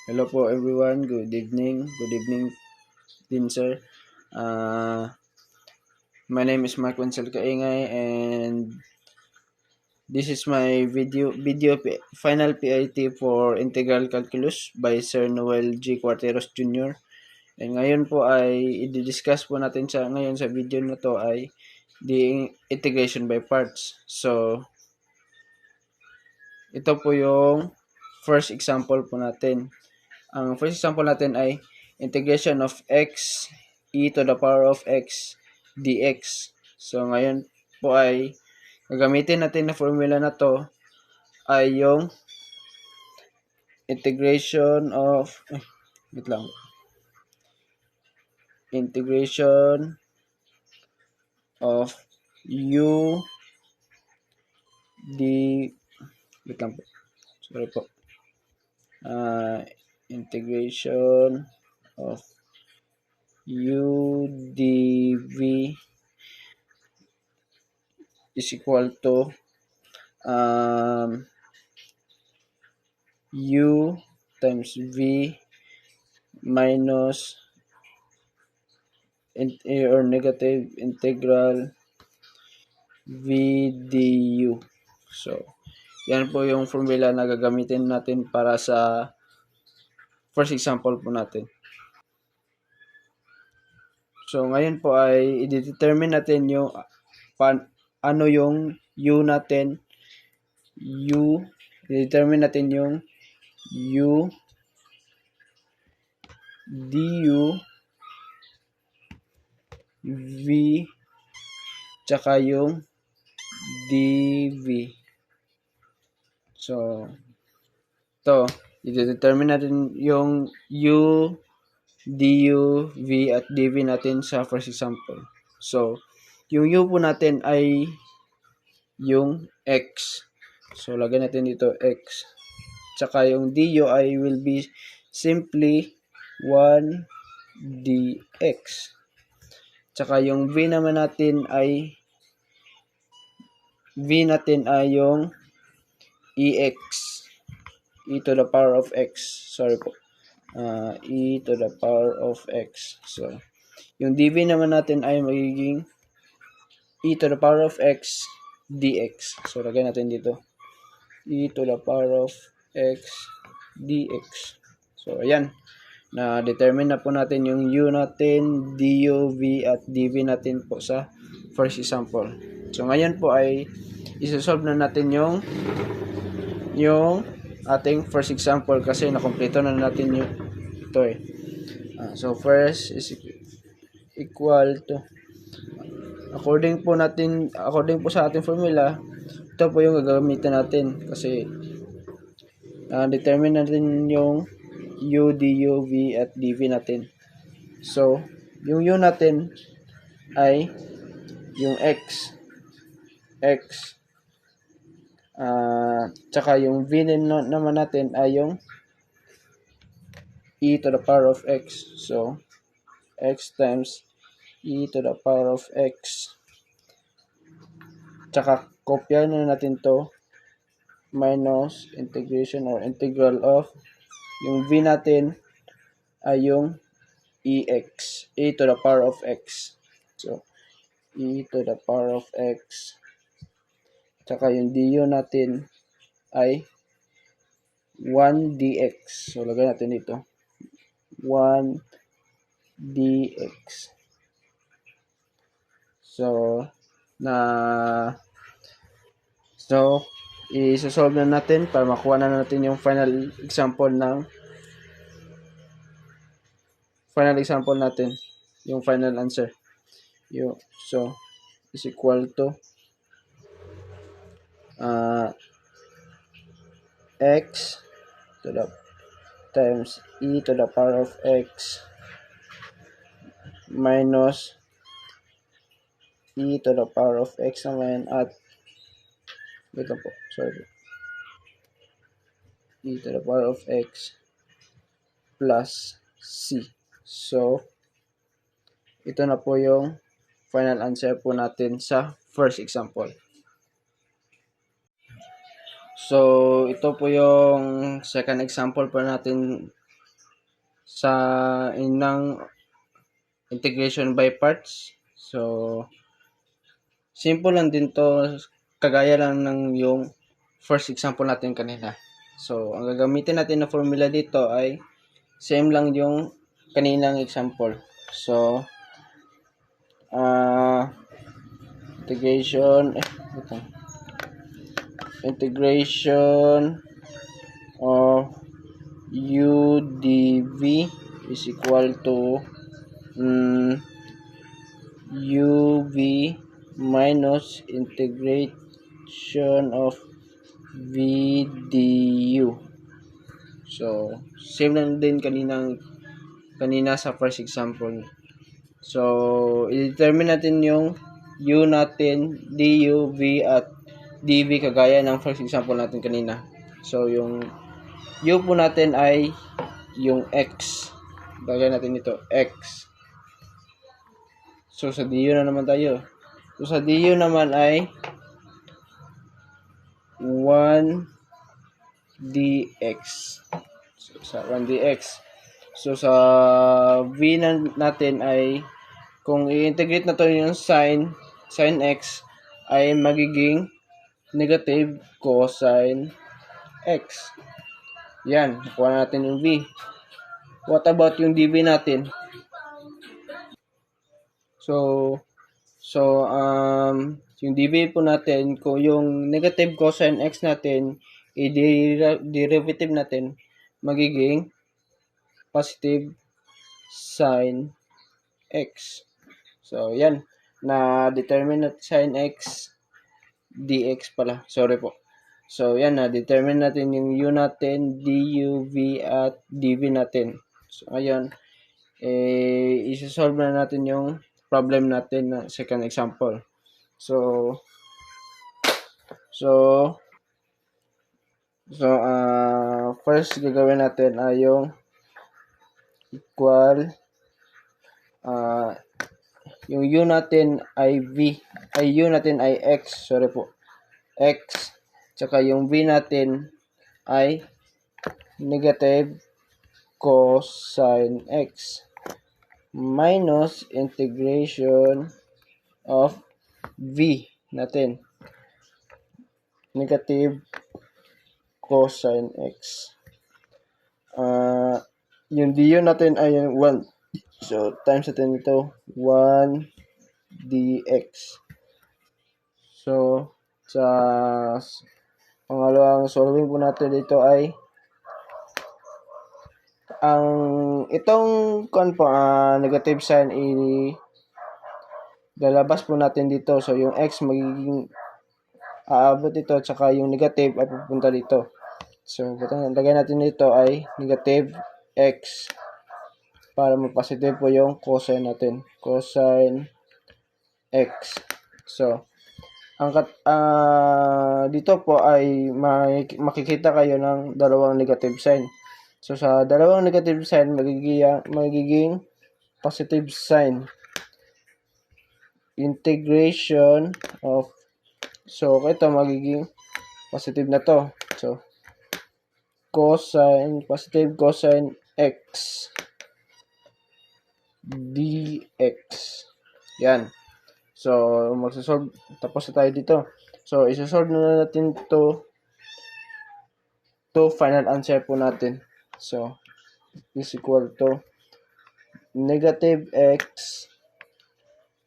Hello po everyone. Good evening. Good evening din sir. My name is Mark Wansel Kaingay and this is my final PIT for Integral Calculus by Sir Noel G. Cuarteros Jr. And ngayon po ay i-discuss po natin ngayon sa video na to ay the integration by parts. So ito po yung first example po natin. Ang first example natin ay integration of x e to the power of x dx. So, ngayon po ay gagamitin natin na formula na to ay yung integration of integration of u d integration of u dv is equal to u times v minus or negative integral v du. So, yan po yung formula na gagamitin natin para sa first example po natin. So, ngayon po ay i-determine natin yung ano yung u natin. I-determine natin yung u du v tsaka yung dv. So, i-determine natin yung u, du, v at dv natin sa first example. So, yung u po natin ay yung x. So, lagyan natin dito x. Tsaka yung du ay will be simply 1 dx. Tsaka yung v naman natin ay yung ex. E to the power of x. Sorry po. E to the power of x. So, yung dv naman natin ay magiging e to the power of x dx. So, lagyan natin dito. E to the power of x dx. So, ayan. Na-determine na po natin yung u natin, du, v, at dv natin po sa first example. So, ngayon po ay isosolve na natin yung ating first example kasi nakompleto na natin yung ito eh. So, first is equal to according po sa ating formula, ito po yung gagamitin natin kasi determine natin yung u, du, v at dv natin. So, yung u natin ay yung x tsaka yung v naman natin ay yung e to the power of x. So, x times e to the power of x. Tsaka, kopya na natin to minus integration or integral of yung v natin ay yung ex. E to the power of x. So, e to the power of x. Tsaka yung du natin ay 1 dx. So, lagay natin dito. 1 dx. So, i-solve na natin para makuha na natin yung final example natin. Yung final answer. So, is equal to x to the times e to the power of x minus e to the power of x naman at e to the power of x plus c. So, ito na po yung final answer po natin sa first example. So, ito po yung second example po natin sa inang integration by parts. So, simple lang din to, kagaya lang ng yung first example natin kanina. So, ang gagamitin natin na formula dito ay same lang yung kaninang example. So, integration of u dv is equal to uv minus integration of v du. So, same lang din kanina sa first example. So, i-determine natin yung u natin, du, v at dv kagaya ng first example natin kanina. So, yung u po natin ay yung x. Lagay natin ito, x. So, sa du na naman tayo. So, sa du naman ay 1 dx. So, sa 1 dx. So, sa v natin ay, kung i-integrate na to yung sin x, ay magiging negative cosine x. Yan, nakuha natin yung v. What about yung dv natin? So, yung dv po natin, kung yung negative cosine x natin, i-derivative natin, magiging positive sin x. So, yan. Na-determine natin sin x dx pala. Sorry po. So, yan. Na-determine natin yung u natin, du, v, at dv natin. So, ngayon, isa-solve na natin yung problem natin na second example. So, first gagawin natin ay yung equal, yung u natin ay u natin ay x, sorry po, x, tsaka yung v natin ay negative cosine x minus integration of v natin, negative cosine x. Yung du natin ay 1. So, times natin ito, 1 dx. So, sa pangalawang solving po natin dito ay itong negative sign lalabas po natin dito. So, yung x magiging aabot dito, tsaka yung negative ay pupunta dito. So, lagay natin dito ay negative x para mag-positive po yung cosine natin. Cosine x. So, dito po ay makikita kayo ng dalawang negative sign. So, sa dalawang negative sign, magiging positive sign. Integration of, so, ito magiging positive na to. So, positive cosine x dx. Yan. So, magsasolve. Tapos na tayo dito. So, isasolve na natin to final answer po natin. So, is equal to negative x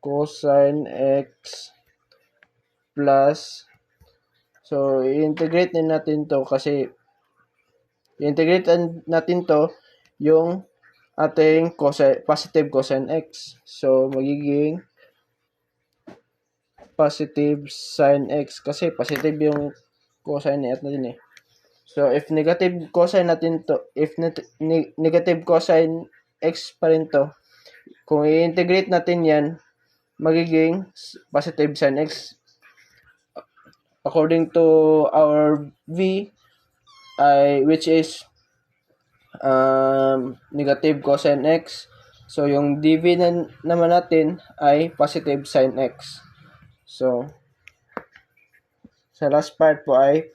cosine x plus, so, i-integrate din natin to kasi i-integrate natin to yung ating positive cosine x. So, magiging positive sin x kasi positive yung cosine natin eh. So, if negative cosine natin to, negative cosine x pa rin to, kung i-integrate natin yan, magiging positive sin x. According to our v, which is negative cosine x. So, yung dv naman natin ay positive sin x. So, sa last part po ay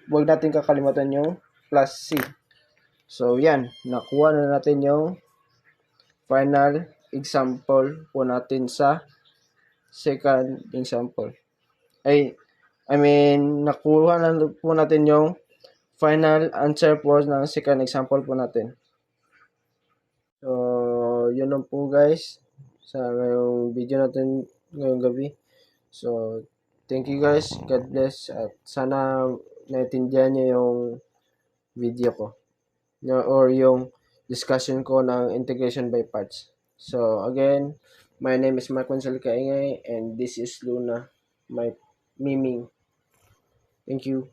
huwag natin kakalimutan yung plus c. So, yan. Nakuha na natin yung final example po natin sa second example. Nakuha na po natin yung final answer po ng second example po natin. So, yun lang po guys sa ngayong video natin ngayong gabi. So, thank you guys. God bless. At sana naintindihan niyo yung video ko. Or yung discussion ko ng integration by parts. So, again, my name is Mark Gonzalo Kaingay and this is Luna, my Miming. Thank you.